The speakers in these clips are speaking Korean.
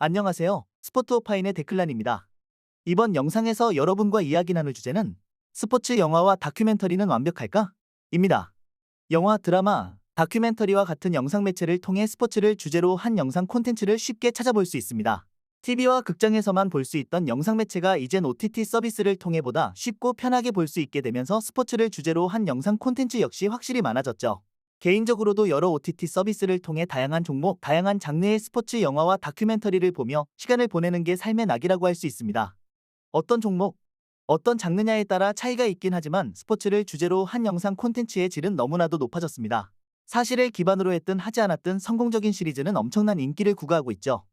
안녕하세요. 스포츠오파인의 데클란입니다. 이번 영상에서 여러분과 이야기 나눌 주제는 스포츠 영화와 다큐멘터리는 완벽할까? 입니다. 영화, 드라마, 다큐멘터리와 같은 영상 매체를 통해 스포츠를 주제로 한 영상 콘텐츠를 쉽게 찾아볼 수 있습니다. TV와 극장에서만 볼 수 있던 영상 매체가 이젠 OTT 서비스를 통해 보다 쉽고 편하게 볼 수 있게 되면서 스포츠를 주제로 한 영상 콘텐츠 역시 확실히 많아졌죠. 개인적으로도 여러 OTT 서비스를 통해 다양한 종목, 다양한 장르의 스포츠 영화와 다큐멘터리를 보며 시간을 보내는 게 삶의 낙이라고 할 수 있습니다. 어떤 종목, 어떤 장르냐에 따라 차이가 있긴 하지만 스포츠를 주제로 한 영상 콘텐츠의 질은 너무나도 높아졌습니다. 사실을 기반으로 했든 하지 않았든 성공적인 시리즈는 엄청난 인기를 구가하고 있죠.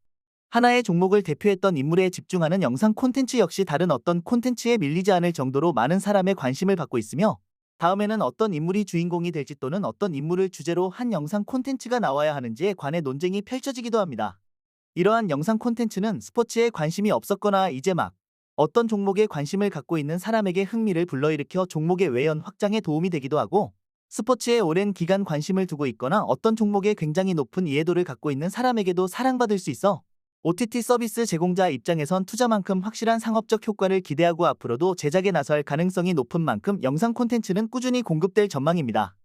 하나의 종목을 대표했던 인물에 집중하는 영상 콘텐츠 역시 다른 어떤 콘텐츠에 밀리지 않을 정도로 많은 사람의 관심을 받고 있으며, 다음에는 어떤 인물이 주인공이 될지 또는 어떤 인물을 주제로 한 영상 콘텐츠가 나와야 하는지에 관해 논쟁이 펼쳐지기도 합니다. 이러한 영상 콘텐츠는 스포츠에 관심이 없었거나 이제 막 어떤 종목에 관심을 갖고 있는 사람에게 흥미를 불러일으켜 종목의 외연 확장에 도움이 되기도 하고, 스포츠에 오랜 기간 관심을 두고 있거나 어떤 종목에 굉장히 높은 이해도를 갖고 있는 사람에게도 사랑받을 수 있어 OTT 서비스 제공자 입장에선 투자만큼 확실한 상업적 효과를 기대하고 앞으로도 제작에 나설 가능성이 높은 만큼 영상 콘텐츠는 꾸준히 공급될 전망입니다.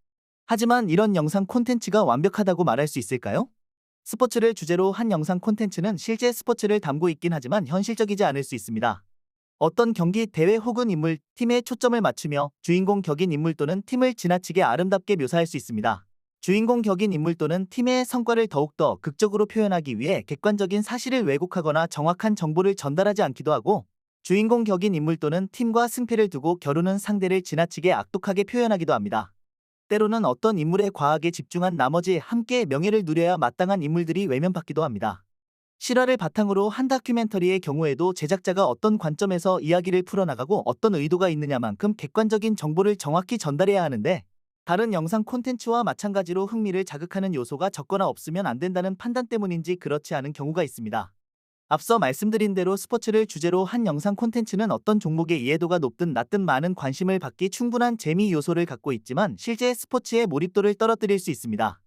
하지만 이런 영상 콘텐츠가 완벽하다고 말할 수 있을까요? 스포츠를 주제로 한 영상 콘텐츠는 실제 스포츠를 담고 있긴 하지만 현실적이지 않을 수 있습니다. 어떤 경기, 대회 혹은 인물, 팀에 초점을 맞추며 주인공 격인 인물 또는 팀을 지나치게 아름답게 묘사할 수 있습니다. 주인공 격인 인물 또는 팀의 성과를 더욱더 극적으로 표현하기 위해 객관적인 사실을 왜곡하거나 정확한 정보를 전달하지 않기도 하고, 주인공 격인 인물 또는 팀과 승패를 두고 겨루는 상대를 지나치게 악독하게 표현하기도 합니다. 때로는 어떤 인물에 과하게 집중한 나머지 함께 명예를 누려야 마땅한 인물들이 외면받기도 합니다. 실화를 바탕으로 한 다큐멘터리의 경우에도 제작자가 어떤 관점에서 이야기를 풀어나가고 어떤 의도가 있느냐만큼 객관적인 정보를 정확히 전달해야 하는데, 다른 영상 콘텐츠와 마찬가지로 흥미를 자극하는 요소가 적거나 없으면 안 된다는 판단 때문인지 그렇지 않은 경우가 있습니다. 앞서 말씀드린 대로 스포츠를 주제로 한 영상 콘텐츠는 어떤 종목의 이해도가 높든 낮든 많은 관심을 받기 충분한 재미 요소를 갖고 있지만 실제 스포츠의 몰입도를 떨어뜨릴 수 있습니다.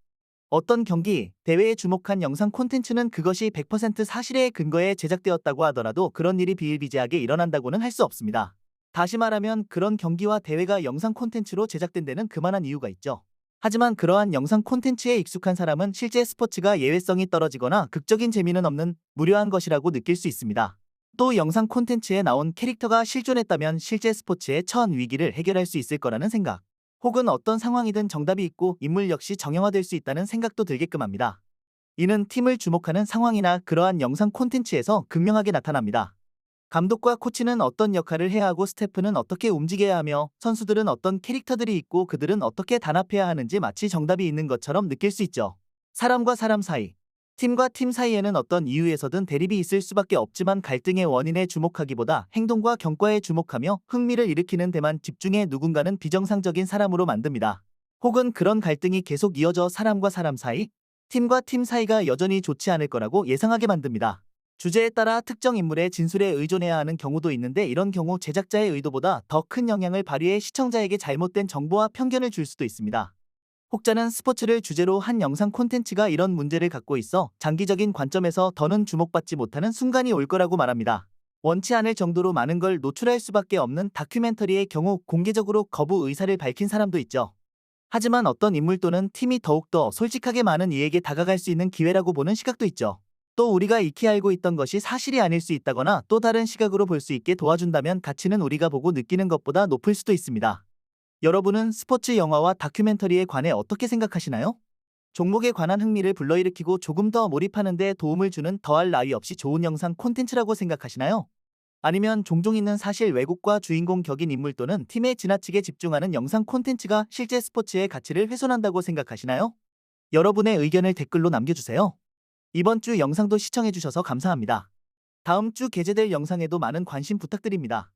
어떤 경기, 대회에 주목한 영상 콘텐츠는 그것이 100% 사실에 근거해 제작되었다고 하더라도 그런 일이 비일비재하게 일어난다고는 할 수 없습니다. 다시 말하면 그런 경기와 대회가 영상 콘텐츠로 제작된 데는 그만한 이유가 있죠. 하지만 그러한 영상 콘텐츠에 익숙한 사람은 실제 스포츠가 예외성이 떨어지거나 극적인 재미는 없는 무료한 것이라고 느낄 수 있습니다. 또 영상 콘텐츠에 나온 캐릭터가 실존했다면 실제 스포츠의 처한 위기를 해결할 수 있을 거라는 생각, 혹은 어떤 상황이든 정답이 있고 인물 역시 정형화될 수 있다는 생각도 들게끔 합니다. 이는 팀을 주목하는 상황이나 그러한 영상 콘텐츠에서 극명하게 나타납니다. 감독과 코치는 어떤 역할을 해야 하고 스태프는 어떻게 움직여야 하며 선수들은 어떤 캐릭터들이 있고 그들은 어떻게 단합해야 하는지 마치 정답이 있는 것처럼 느낄 수 있죠. 사람과 사람 사이, 팀과 팀 사이에는 어떤 이유에서든 대립이 있을 수밖에 없지만 갈등의 원인에 주목하기보다 행동과 경과에 주목하며 흥미를 일으키는 데만 집중해 누군가는 비정상적인 사람으로 만듭니다. 혹은 그런 갈등이 계속 이어져 사람과 사람 사이, 팀과 팀 사이가 여전히 좋지 않을 거라고 예상하게 만듭니다. 주제에 따라 특정 인물의 진술에 의존해야 하는 경우도 있는데, 이런 경우 제작자의 의도보다 더 큰 영향을 발휘해 시청자에게 잘못된 정보와 편견을 줄 수도 있습니다. 혹자는 스포츠를 주제로 한 영상 콘텐츠가 이런 문제를 갖고 있어 장기적인 관점에서 더는 주목받지 못하는 순간이 올 거라고 말합니다. 원치 않을 정도로 많은 걸 노출할 수밖에 없는 다큐멘터리의 경우 공개적으로 거부 의사를 밝힌 사람도 있죠. 하지만 어떤 인물 또는 팀이 더욱더 솔직하게 많은 이에게 다가갈 수 있는 기회라고 보는 시각도 있죠. 또 우리가 익히 알고 있던 것이 사실이 아닐 수 있다거나 또 다른 시각으로 볼 수 있게 도와준다면 가치는 우리가 보고 느끼는 것보다 높을 수도 있습니다. 여러분은 스포츠 영화와 다큐멘터리에 관해 어떻게 생각하시나요? 종목에 관한 흥미를 불러일으키고 조금 더 몰입하는 데 도움을 주는 더할 나위 없이 좋은 영상 콘텐츠라고 생각하시나요? 아니면 종종 있는 사실 왜곡과 주인공 격인 인물 또는 팀에 지나치게 집중하는 영상 콘텐츠가 실제 스포츠의 가치를 훼손한다고 생각하시나요? 여러분의 의견을 댓글로 남겨주세요. 이번 주 영상도 시청해주셔서 감사합니다. 다음 주 게재될 영상에도 많은 관심 부탁드립니다.